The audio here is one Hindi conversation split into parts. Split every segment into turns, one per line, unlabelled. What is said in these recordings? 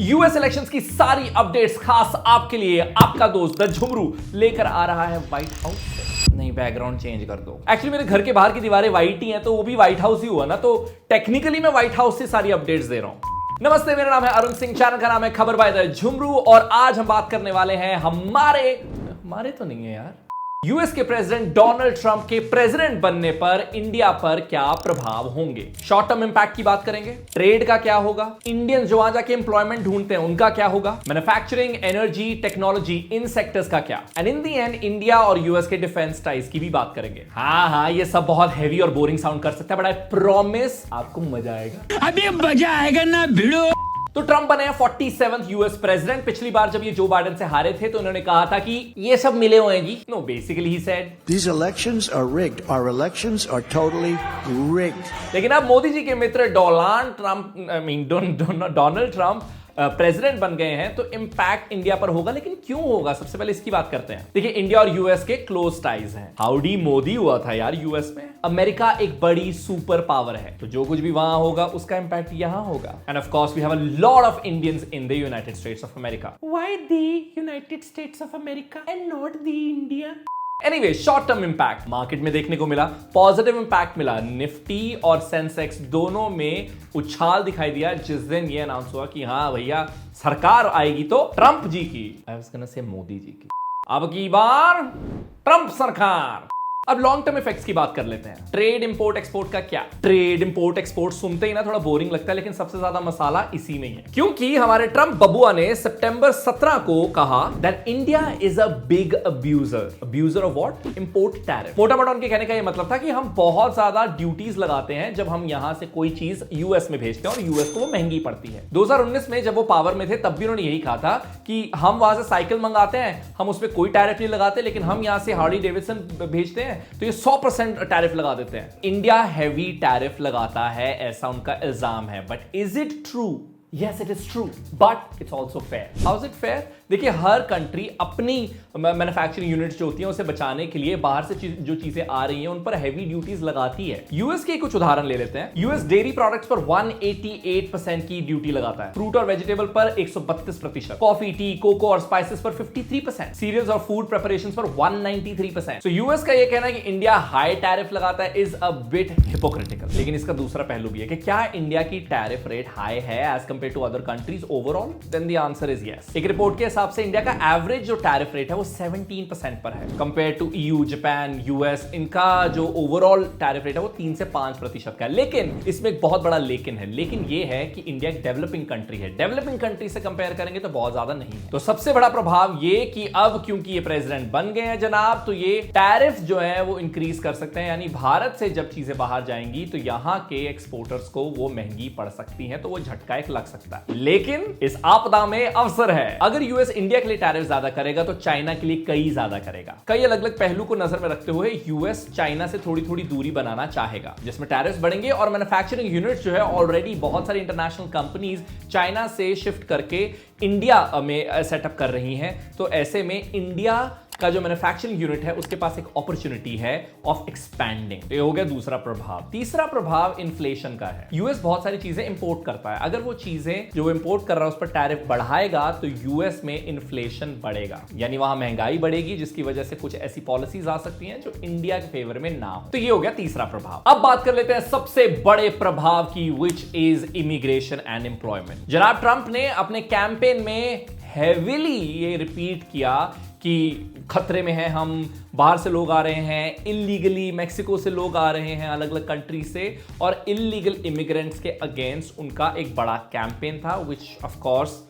यूएस इलेक्शंस की सारी अपडेट्स खास आपके लिए आपका दोस्त द झुमरू लेकर आ रहा है व्हाइट हाउस से। नहीं, बैकग्राउंड चेंज कर दो। एक्चुअली मेरे घर के बाहर की दीवारें व्हाइट ही हैं, तो वो भी व्हाइट हाउस ही हुआ ना, तो टेक्निकली मैं व्हाइट हाउस से सारी अपडेट्स दे रहा हूं। नमस्ते, मेरा नाम है अरुण सिंह, चैनल का नाम है खबर बाय द झुमरू और आज हम बात करने वाले हैं हमारे तो नहीं है यार, यूएस के प्रेसिडेंट डोनाल्ड ट्रंप के प्रेसिडेंट बनने पर इंडिया पर क्या प्रभाव होंगे। शॉर्ट टर्म इंपैक्ट की बात करेंगे, ट्रेड का क्या होगा, इंडियंस जो वहां जाके एम्प्लॉयमेंट ढूंढते हैं उनका क्या होगा, मैन्युफैक्चरिंग, एनर्जी, टेक्नोलॉजी, इन सेक्टर्स का क्या, and in the and India और यूएस के डिफेंस टाइज की भी बात करेंगे। हाँ, ये सब बहुत हैवी और बोरिंग साउंड कर सकता है, बट आई प्रॉमिस आपको मजा आएगा।
अभी मजा आएगा ना भिड़ो।
तो ट्रंप बने हैं 47th यूएस प्रेसिडेंट। पिछली बार जब ये जो बाइडेन से हारे थे तो उन्होंने कहा था कि ये सब मिले हुए हैं जी। No, basically he said
These elections are rigged. Our elections are totally rigged.
लेकिन अब मोदी जी के मित्र डोनाल्ड ट्रंप प्रेसिडेंट बन गए हैं, तो इंपैक्ट इंडिया पर होगा। लेकिन क्यों होगा, सबसे पहले इसकी बात करते हैं। देखिए, इंडिया और यूएस के क्लोज टाइज हैं। हाउडी मोदी हुआ था यार यूएस में। अमेरिका एक बड़ी सुपर पावर है, तो जो कुछ भी वहां होगा उसका इंपैक्ट यहां होगा। And of course we have a lot of Indians in the United States of America. Why the United States of America and not the India? Anyway, short term impact market में देखने को मिला, पॉजिटिव इंपैक्ट मिला। निफ्टी और सेंसेक्स दोनों में उछाल दिखाई दिया जिस दिन ये अनाउंस हुआ कि हाँ भैया, सरकार आएगी तो ट्रंप जी की, I was gonna say Modi ji की, अब की बार ट्रंप सरकार। अब लॉन्ग टर्म इफेक्ट्स की बात कर लेते हैं। ट्रेड इंपोर्ट एक्सपोर्ट का क्या? ट्रेड इंपोर्ट एक्सपोर्ट सुनते ही ना थोड़ा बोरिंग लगता है, लेकिन सबसे ज्यादा मसाला इसी में है, क्योंकि हमारे ट्रंप बबुआ ने सितंबर 17 को कहा that India is a big abuser of what? Import tariff. मोटा मोटा उनके कहने का ये मतलब था कि हम बहुत ज्यादा ड्यूटीज लगाते हैं जब हम यहां से कोई चीज यूएस में भेजते हैं और यूएस को वो महंगी पड़ती है। 2019 में जब वो पावर में थे तब भी उन्होंने यही कहा था कि हम वहां से साइकिल मंगाते हैं, हम उसमें कोई टैरिफ नहीं लगाते, लेकिन हम यहां से हार्ली डेविडसन भेजते हैं तो ये 100% टैरिफ लगा देते हैं। इंडिया हैवी टैरिफ लगाता है, ऐसा उनका इल्जाम है। But is it true? Yes, it is true, but it's also fair. How is it fair? देखिए, हर कंट्री अपनी मैन्युफैक्चरिंग यूनिट्स जो होती हैं उसे बचाने के लिए बाहर से जो चीजें आ रही हैं उन पर हैवी ड्यूटीज लगाती है। यूएस के कुछ उदाहरण ले लेते हैं। यूएस डेयरी प्रोडक्ट्स पर 188% की ड्यूटी लगाता है, फ्रूट और वेजिटेबल पर 132%, कॉफी, टी, कोको और स्पाइसेस पर 53%, सीरियल्स और फूड प्रिपरेशंस पर 193%। तो यूएस का ये कहना है कि इंडिया हाई टैरिफ लगाता है इज अ बिट हिपोक्रिटिकल। लेकिन इसका दूसरा पहलू भी है कि क्या इंडिया की टैरिफ रेट हाई है as compare to other countries overall? Then the answer is yes. एक रिपोर्ट के हिसाब से इंडिया का एवरेज जो टैरिफ रेट है वो 17% पर है, compare to EU, Japan, US. इनका जो ओवरऑल टैरिफ रेट है वो 3 से 5% का है। लेकिन इसमें एक बहुत बड़ा लेकिन है। लेकिन ये है कि इंडिया एक डेवलपिंग कंट्री है, डेवलपिंग कंट्री से कंपेयर करेंगे तो बहुत ज्यादा नहीं है। तो सबसे बड़ा प्रभाव ये कि अब क्योंकि ये प्रेसिडेंट बन गए हैं जनाब, तो ये टैरिफ जो है वो इंक्रीज कर सकते हैं। यानी भारत से जब चीजें बाहर जाएंगी तो यहां के एक्सपोर्टर्स को वो महंगी पड़ सकती हैं, तो वो झटका एक लग सकता है। लेकिन इस आपदा में अवसर है। अगर यूएस इंडिया के लिए टैरिफ ज्यादा करेगा तो चाइना के लिए कई ज्यादा करेगा। कई अलग अलग पहलू को नजर में रखते हुए यूएस चाइना से थोड़ी थोड़ी दूरी बनाना चाहेगा, जिसमें टैरिफ बढ़ेंगे और मैन्युफैक्चरिंग यूनिट्स जो है ऑलरेडी बहुत सारी इंटरनेशनल कंपनीज चाइना से शिफ्ट करके इंडिया में सेटअप कर रही हैं। तो ऐसे में इंडिया का जो मैन्युफैक्चरिंग यूनिट है उसके पास एक अपॉर्चुनिटी है ऑफ एक्सपैंडिंग। ये हो गया दूसरा प्रभाव। तीसरा प्रभाव इन्फ्लेशन का है। यूएस बहुत सारी चीजें इंपोर्ट करता है, अगर वो चीजें जो इंपोर्ट कर रहा है उस पर टैरिफ बढ़ाएगा तो यूएस में इन्फ्लेशन बढ़ेगा, यानी वहां महंगाई बढ़ेगी, जिसकी वजह से कुछ ऐसी पॉलिसीज आ सकती हैं जो इंडिया के फेवर में ना हो। तो ये हो गया तीसरा प्रभाव। अब बात कर लेते हैं सबसे बड़े प्रभाव की, which is immigration and employment. जनाब ट्रंप ने अपने कैंपेन में हेविली ये रिपीट किया कि खतरे में है हम, बाहर से लोग आ रहे हैं इलीगली, मैक्सिको से लोग आ रहे हैं अलग अलग कंट्री से, और इलीगल इमिग्रेंट्स के अगेंस्ट उनका एक बड़ा कैंपेन था, which of course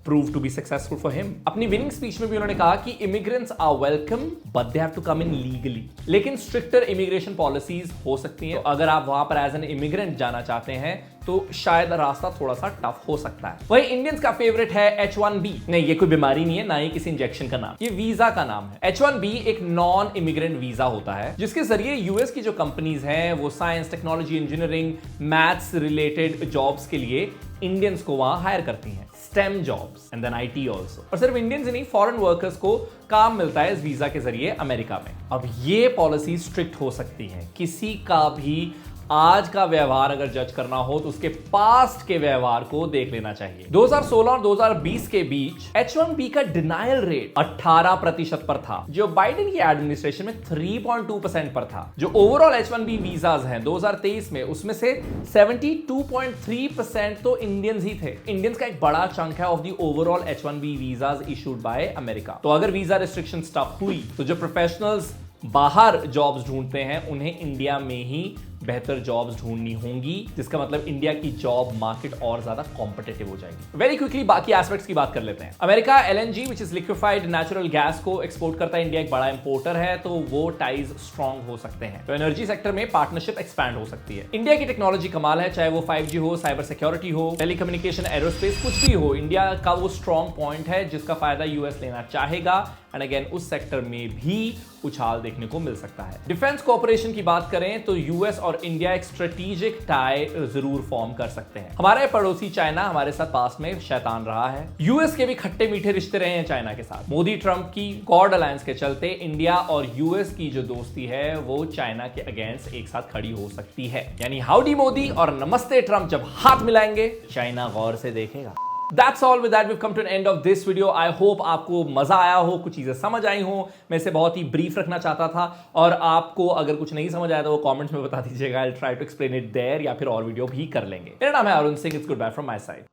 proved to be successful for him. अपनी विनिंग स्पीच में भी उन्होंने कहा कि immigrants are welcome but they have to come in legally. लेकिन स्ट्रिक्टर इमिग्रेशन पॉलिसीज हो सकती हैं, तो अगर आप वहां पर एज एन इमिग्रेंट जाना चाहते हैं तो शायद रास्ता थोड़ा सा टफ हो सकता है। वही इंडियंस का फेवरेट है H1B। नहीं, ये कोई बीमारी नहीं है, ना ही किसी इंजेक्शन का नाम, ये वीजा का नाम है। H1B एक नॉन इमिग्रेंट वीजा होता है जिसके जरिए यूएस की जो कंपनीज हैं वो science, technology, engineering, maths related jobs के लिए इंडियंस को वहां हायर करती हैं, STEM jobs and then IT also. और सिर्फ इंडियंस ही नहीं, फॉरेन वर्कर्स को काम मिलता है इस वीजा के जरिए अमेरिका में। अब ये पॉलिसी स्ट्रिक्ट हो सकती है, किसी का भी आज का व्यवहार अगर जज करना हो तो उसके पास्ट के व्यवहार को देख लेना चाहिए। 2016 और 2020 के बीच H1B का डिनायल रेट 18% पर था, जो बाइडेन की एडमिनिस्ट्रेशन में 3.2% पर था। जो ओवरऑल H1B वीजाज हैं 2023 में, उसमें से 72.3% तो इंडियंस ही थे। इंडियंस का एक बड़ा चंक है of the overall H1B visas issued by America. तो अगर वीजा रिस्ट्रिक्शन टफ हुई तो जो प्रोफेशनल्स बाहर जॉब्स ढूंढते हैं उन्हें इंडिया में ही बेहतर जॉब्स ढूंढनी होंगी, जिसका मतलब इंडिया की जॉब मार्केट और ज्यादा कॉम्पिटिटिव हो जाएगी। वेरी क्विकली बाकी एस्पेक्ट्स की बात कर लेते हैं। America LNG which is liquefied natural gas को एक्सपोर्ट करता है। इंडिया एक बड़ा इंपोर्टर है, तो वो टाइज स्ट्रॉन्ग हो सकते हैं। तो एनर्जी सेक्टर में पार्टनरशिप एक्सपैंड हो सकती है। इंडिया की टेक्नोलॉजी कमाल है, चाहे वो 5G हो, साइबर सिक्योरिटी हो, टेलीकम्युनिकेशन, एरोस्पेस, कुछ भी हो। इंडिया का वो स्ट्रॉन्ग पॉइंट है जिसका फायदा यूएस लेना चाहेगा। एंड अगेन उस सेक्टर में भी उछाल देखने को मिल सकता है। डिफेंस कोऑपरेशन की बात करें तो यूएस और इंडिया एक स्ट्रेटेजिक टाई जरूर फॉर्म कर सकते हैं। हमारे पड़ोसी चाइना हमारे साथ पास में शैतान रहा है। यूएस के भी खट्टे मीठे रिश्ते रहे हैं चाइना के साथ। मोदी ट्रंप की क्वाड अलायंस के चलते इंडिया और यूएस की जो दोस्ती है वो चाइना के अगेंस्ट एक साथ खड़ी हो सकती है। यानी हाउडी मोदी और नमस्ते ट्रंप जब हाथ मिलाएंगे, चाइना गौर से देखेगा। That's all. With that, we've come to an end of this video. I hope आपको मजा आया हो, कुछ चीजें समझ आई हो। मैं इसे बहुत ही ब्रीफ रखना चाहता था, और आपको अगर कुछ नहीं समझ आया तो वो कमेंट्स में बता दीजिएगा। I'll try to explain it there, या फिर और वीडियो भी कर लेंगे। मेरा नाम है Arun Singh. It's goodbye from my side.